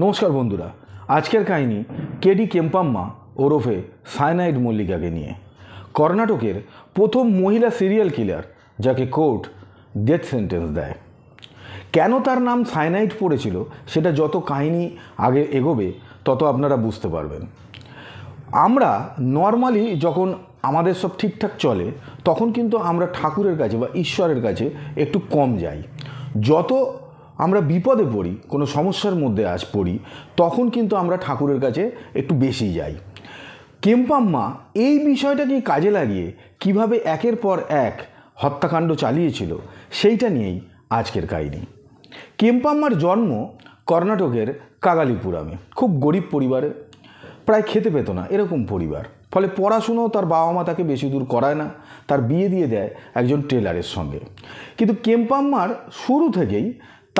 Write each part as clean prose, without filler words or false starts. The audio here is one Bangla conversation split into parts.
নমস্কার বন্ধুরা, আজকের কাহিনী কেডি কেম্পাম্মা ওরফে সায়ানাইড মল্লিকাকে নিয়ে। কর্ণাটকের প্রথম মহিলা সিরিয়াল কিলার যাকে কোর্ট ডেথ সেন্টেন্স দেয়। কেন তার নাম সায়ানাইড পড়েছিল সেটা যত কাহিনী আগে এগোবে তত আপনারা বুঝতে পারবেন। আমরা নর্মালি যখন আমাদের সব ঠিকঠাক চলে তখন কিন্তু আমরা ঠাকুরের কাছে বা ঈশ্বরের কাছে একটু কম যাই। যত আমরা বিপদে পড়ি, কোনো সমস্যার মধ্যে পড়ি, তখন কিন্তু আমরা ঠাকুরের কাছে একটু বেশি যাই। কেম্পাম্মা এই বিষয়টাকে কাজে লাগিয়ে কিভাবে একের পর এক হত্যাকাণ্ড চালিয়েছিল সেইটা নিয়েই আজকের কাহিনী। কেম্পাম্মার জন্ম কর্ণাটকের কাগালিপুরামে, খুব গরিব পরিবারে, প্রায় খেতে পেত না এরকম পরিবার। ফলে পড়াশুনোও তার বাবা মা তাকে বেশি দূর করায় না, তার বিয়ে দিয়ে দেয় একজন টেলারের সঙ্গে। কিন্তু কেম্পাম্মার শুরু থেকেই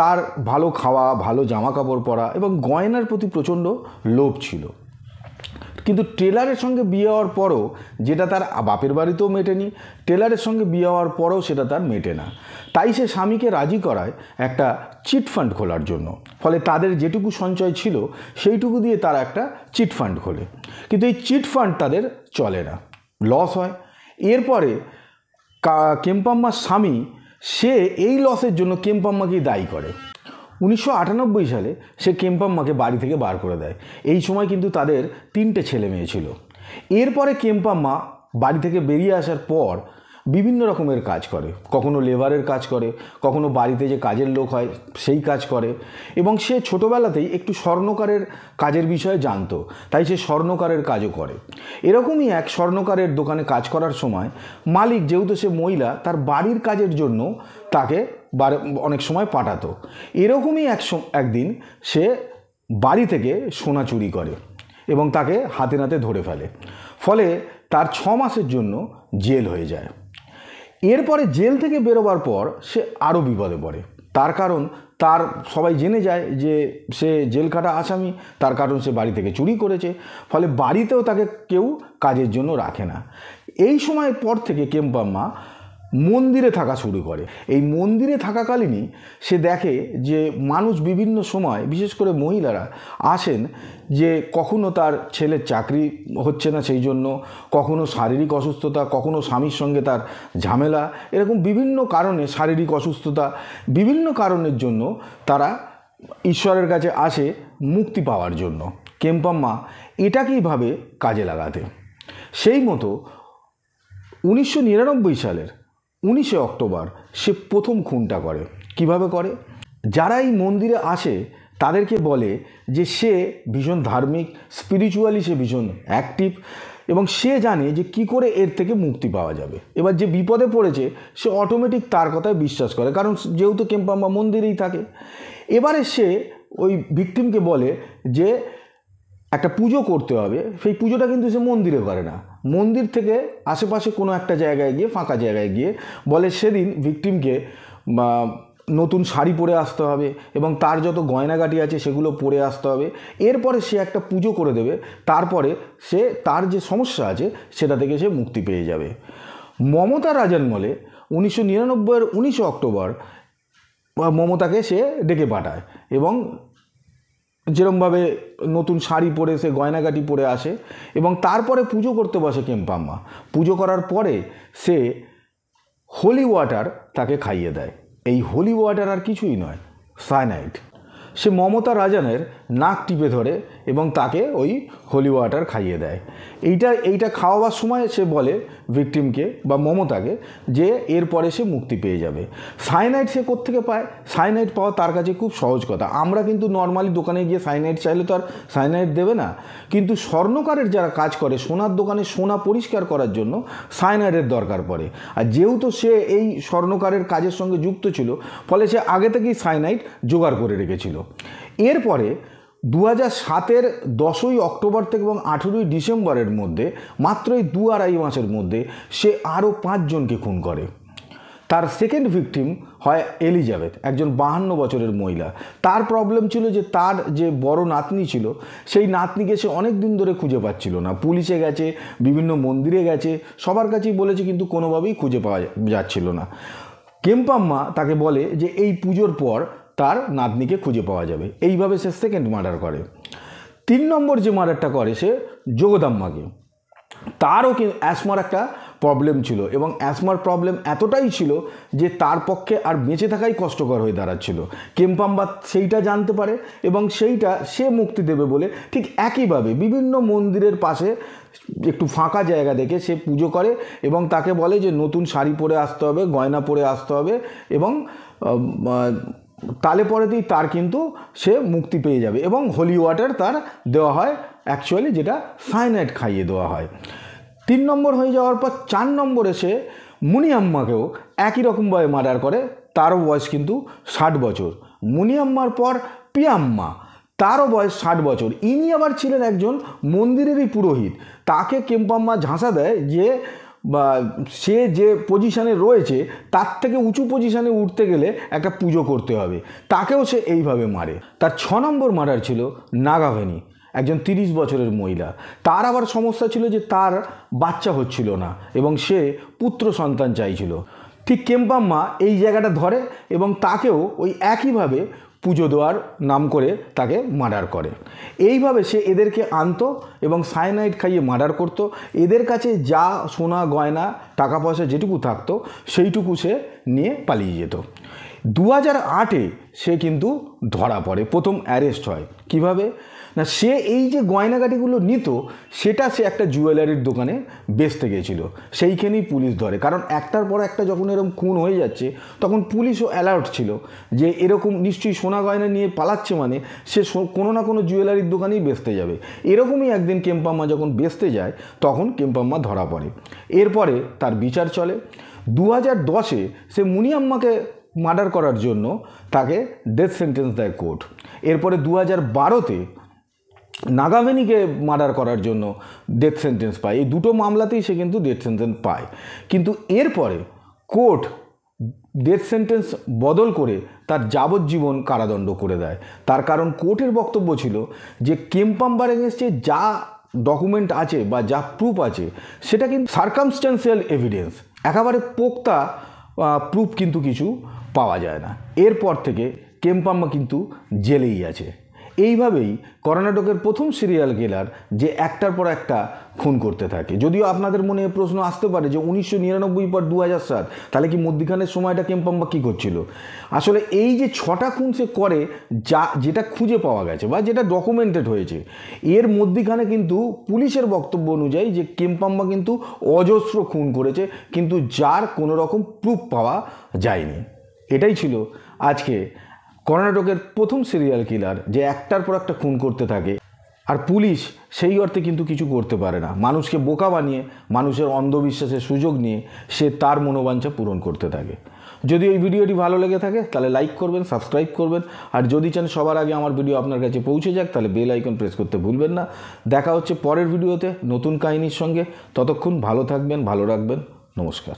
তার ভালো খাওয়া, ভালো জামা কাপড় পরা এবং গয়নার প্রতি প্রচণ্ড লোভ ছিল। কিন্তু টেলারের সঙ্গে বিয়ে হওয়ার পরও যেটা তার বাপের বাড়িতেও মেটেনি, টেলারের সঙ্গে বিয়ে হওয়ার পরও সেটা তার মেটে না। তাই সে স্বামীকে রাজি করায় একটা চিটফান্ড খোলার জন্য। ফলে তাদের যেটুকু সঞ্চয় ছিল সেইটুকু দিয়ে তারা একটা চিটফান্ড খোলে। কিন্তু এই চিটফান্ড তাদের চলে না, লস হয়। এরপরে কেম্পাম্মার স্বামী সে এই লসের জন্য কেম্পাম্মাকেই দায়ী করে। 1998 সালে সে কেম্পাম্মাকে বাড়ি থেকে বার করে দেয়। এই সময় কিন্তু তাদের 3টে ছেলে মেয়ে ছিল। এরপরে কেম্পাম্মা বাড়ি থেকে বেরিয়ে আসার পর বিভিন্ন রকমের কাজ করে, কখনো লেবারের কাজ করে, কখনো বাড়িতে যে কাজের লোক হয় সেই কাজ করে। এবং সে ছোটোবেলাতেই একটু স্বর্ণকারের কাজের বিষয়ে জানতো, তাই সে স্বর্ণকারের কাজও করে। এরকমই এক স্বর্ণকারের দোকানে কাজ করার সময় মালিক, যেহেতু সে মহিলা, তার বাড়ির কাজের জন্য তাকে অনেক সময় পাঠাতো। এরকমই একদিন সে বাড়ি থেকে সোনা চুরি করে এবং তাকে হাতে নাতে ধরে ফেলে। ফলে তার 6 মাসের জন্য জেল হয়ে যায়। এরপরে জেল থেকে বেরোবার পর সে আরও বিপদে পড়ে। তার কারণ তার সবাই জেনে যায় যে সে জেল কাটা আসামি, তার কারণ সে বাড়ি থেকে চুরি করেছে। ফলে বাড়িতেও তাকে কেউ কাজের জন্য রাখে না। এই সময়ের পর থেকে কেম্পাম্মা মন্দিরে থাকা শুরু করে। এই মন্দিরে থাকাকালীনই সে দেখে যে মানুষ বিভিন্ন সময়, বিশেষ করে মহিলারা আসেন, যে কখনো তার ছেলের চাকরি হচ্ছে না সেই জন্য, কখনো শারীরিক অসুস্থতা, কখনো স্বামীর সঙ্গে তার ঝামেলা, এরকম বিভিন্ন কারণে, শারীরিক অসুস্থতা, বিভিন্ন কারণের জন্য তারা ঈশ্বরের কাছে আসে মুক্তি পাওয়ার জন্য। কেম্পাম্মা এটাকেই ভাবে কাজে লাগাতে। সেই মতো 1999 সালের 19 অক্টোবর সে প্রথম খুনটা করে। কিভাবে করে? যারা এই মন্দিরে আসে তাদেরকে বলে যে সে ভীষণ ধার্মিক, স্পিরিচুয়ালি সে ভীষণ অ্যাক্টিভ এবং সে জানে যে কি করে এর থেকে মুক্তি পাওয়া যাবে। এবার যে বিপদে পড়েছে সে অটোমেটিক তার কথায় বিশ্বাস করে, কারণ যেহেতু কেম্পাম্মা মন্দিরেই থাকে। এবারে সে ওই ভিকটিমকে বলে যে একটা পুজো করতে হবে। সেই পুজোটা কিন্তু সে মন্দিরে করে না, মন্দির থেকে আশেপাশে কোনো একটা জায়গায় গিয়ে, ফাঁকা জায়গায় গিয়ে বলে সেদিন ভিকটিমকে নতুন শাড়ি পরে আসতে হবে এবং তার যত গয়নাগাটি আছে সেগুলো পরে আসতে হবে। এরপরে সে একটা পুজো করে দেবে, তারপরে সে তার যে সমস্যা আছে সেটা থেকে সে মুক্তি পেয়ে যাবে। মমতা রাজন বলে 1999 19 অক্টোবর মমতাকে সে ডেকে পাঠায় এবং যেরমভাবে নতুন শাড়ি পরে সে গয়নাগাটি পরে আসে এবং তারপরে পুজো করতে বসে কেম্পাম্মা। পুজো করার পরে সে হোলি ওয়াটার তাকে খাইয়ে দেয়। এই হোলি ওয়াটার আর কিছুই নয়, সায়ানাইড। সে মমতা রাজানের নাক টিপে ধরে এবং তাকে ওই হোলি ওয়াটার খাইয়ে দেয়। এইটা খাওয়াবার সময় সে বলে ভিকটিমকে বা মমতাকে যে এরপরে সে মুক্তি পেয়ে যাবে। সায়ানাইড সে কোত্থেকে পায়? সায়ানাইড পাওয়া তার কাছে খুব সহজ কথা। আমরা কিন্তু নর্মালি দোকানে গিয়ে সায়ানাইড চাইলে তো আর সায়ানাইড দেবে না, কিন্তু স্বর্ণকারের যারা কাজ করে, সোনার দোকানে সোনা পরিষ্কার করার জন্য সায়ানাইডের দরকার পড়ে। আর যেহেতু সে এই স্বর্ণকারের কাজের সঙ্গে যুক্ত ছিল, ফলে সে আগে থেকেই সায়ানাইড জোগাড় করে রেখেছিল। এরপরে 2007-এর 10ই অক্টোবর থেকে এবং 18ই ডিসেম্বরের মধ্যে, মাত্র এই 2-2.5 মাসের মধ্যে সে আরও 5 জনকে খুন করে। তার সেকেন্ড ভিকটিম হয় এলিজাবেথ, একজন 52 বছরের মহিলা। তার প্রবলেম ছিল যে তার যে বড় নাতনি ছিল সেই নাতনিকে সে অনেক দিন ধরে খুঁজে পাচ্ছিল না। পুলিশে গেছে, বিভিন্ন মন্দিরে গেছে, সবার কাছেই বলেছে, কিন্তু কোনোভাবেই খুঁজে পাওয়া যাচ্ছিল না। কেম্পাম্মা তাকে বলে যে এই পুজোর পর তার নাতনিকে খুঁজে পাওয়া যাবে। এইভাবে সে সেকেন্ড মার্ডার করে। 3 নম্বর যে মার্ডারটা করে সে জগদাম্মাকে। তারও অ্যাসমার একটা প্রবলেম ছিল এবং অ্যাসমার প্রবলেম এতটাই ছিল যে তার পক্ষে আর বেঁচে থাকাই কষ্টকর হয়ে দাঁড়াচ্ছিল। কেম্পাম্বা সেইটা জানতে পারে এবং সেইটা সে মুক্তি দেবে বলে ঠিক একইভাবে বিভিন্ন মন্দিরের পাশে একটু ফাঁকা জায়গা দেখে সে পুজো করে এবং তাকে বলে যে নতুন শাড়ি পরে আসতে হবে, গয়না পরে আসতে হবে এবং তালে পরেতেই তার কিন্তু সে মুক্তি পেয়ে যাবে এবং হোলি ওয়াটার তার দেওয়া হয়, অ্যাকচুয়ালি যেটা সায়ানাইড খাইয়ে দেওয়া হয়। 3 নম্বর হয়ে যাওয়ার পর 4 নম্বরে সে মুনিয়াম্মাকেও একই রকমভাবে মার্ডার করে। তারও বয়স কিন্তু 60 বছর। মুনিয়াম্মার পর পিয়াম্মা, তারও বয়স 60 বছর। ইনি আবার ছিলেন একজন মন্দিরেরই পুরোহিত। তাকে কেম্পাম্মা ঝাঁসা দেয় যে সে যে পজিশানে রয়েছে তার থেকে উঁচু পজিশানে উঠতে গেলে একটা পুজো করতে হবে। তাকেও সে এইভাবে মারে। তার 6 নম্বর মার্ডার ছিল নাগাভেনি, একজন 30 বছরের মহিলা। তার আবার সমস্যা ছিল যে তার বাচ্চা হচ্ছিল না এবং সে পুত্র সন্তান চাইছিল। ঠিক কেম্পাম্মা এই জায়গাটা ধরে এবং তাকেও ওই একইভাবে পুজো দেওয়ার নাম করে তাকে মার্ডার করে। এইভাবে সে এদেরকে আনতো এবং সায়ানাইড খাইয়ে মার্ডার করতো। এদের কাছে যা সোনা গয়না টাকা পয়সা যেটুকু থাকতো সেইটুকু সে নিয়ে পালিয়ে যেত। 2008-এ সে কিন্তু ধরা পড়ে, প্রথম অ্যারেস্ট হয়। কিভাবে না, সে এই যে গয়নাগাটিগুলো নিত সেটা সে একটা জুয়েলারির দোকানে বেচতে গেছিলো। সেইখানেই পুলিশ ধরে, কারণ একটার পর একটা যখন এরকম খুন হয়ে যাচ্ছে তখন পুলিশও অ্যালার্ট ছিল যে এরকম নিশ্চয়ই সোনা গয়না নিয়ে পালাচ্ছে মানে সে কোনো না কোনো জুয়েলারির দোকানেই বেচতে যাবে। এরকমই একদিন কেম্পাম্মা যখন বেচতে যায় তখন কেম্পাম্মা ধরা পড়ে। এরপরে তার বিচার চলে। 2010-এ সে মুনিয়াম্মাকে মার্ডার করার জন্য তাকে ডেথ সেন্টেন্স দেয় কোর্ট। এরপরে 2012-তে নাগাভেনিকে মার্ডার করার জন্য ডেথ সেন্টেন্স পায়। এই দুটো মামলাতেই সে কিন্তু ডেথ সেন্টেন্স পায়। কিন্তু এরপরে কোর্ট ডেথ সেন্টেন্স বদল করে তার যাবজ্জীবন কারাদণ্ড করে দেয়। তার কারণ কোর্টের বক্তব্য ছিল যে কেম্পাম্বার এগেন্স্টে যা ডকুমেন্ট আছে বা যা প্রুফ আছে সেটা কিন্তু সার্কামস্ট্যান্সিয়াল এভিডেন্স, একেবারে পোক্তা প্রুফ কিন্তু কিছু পাওয়া যায় না। এরপর থেকে কেম্পাম্মা কিন্তু জেলেই আছে। এইভাবেই কর্ণাটকের প্রথম সিরিয়াল কিলার যে একটার পর একটা খুন করতে থাকে। যদিও আপনাদের মনে প্রশ্ন আসতে পারে যে 1999 পর 2007, তাহলে কি মধ্যিখানের সময়টা কেম্পাম্বা কী করছিল? আসলে এই যে 6টা খুন সে করে, যেটা খুঁজে পাওয়া গেছে বা যেটা ডকুমেন্টেড হয়েছে, এর মধ্যিখানে কিন্তু পুলিশের বক্তব্য অনুযায়ী যে কেম্পাম্বা কিন্তু অজস্র খুন করেছে, কিন্তু যার কোনো রকম প্রুফ পাওয়া যায়নি। এটাই ছিল আজকে কর্ণাটকের প্রথম সিরিয়াল কিলার যে একটার পর একটা খুন করতে থাকে আর পুলিশ সেই অর্থে কিন্তু কিছু করতে পারে না। মানুষকে বোকা বানিয়ে, মানুষের অন্ধবিশ্বাসের সুযোগ নিয়ে সে তার মনোবাঞ্ছা পূরণ করতে থাকে। যদি এই ভিডিওটি ভালো লেগে থাকে তাহলে লাইক করবেন, সাবস্ক্রাইব করবেন, আর যদি চান সবার আগে আমার ভিডিও আপনার কাছে পৌঁছে যাক তাহলে বেল আইকন প্রেস করতে ভুলবেন না। দেখা হচ্ছে পরের ভিডিওতে নতুন কাহিনীর সঙ্গে। ততক্ষণ ভালো থাকবেন, ভালো রাখবেন। নমস্কার।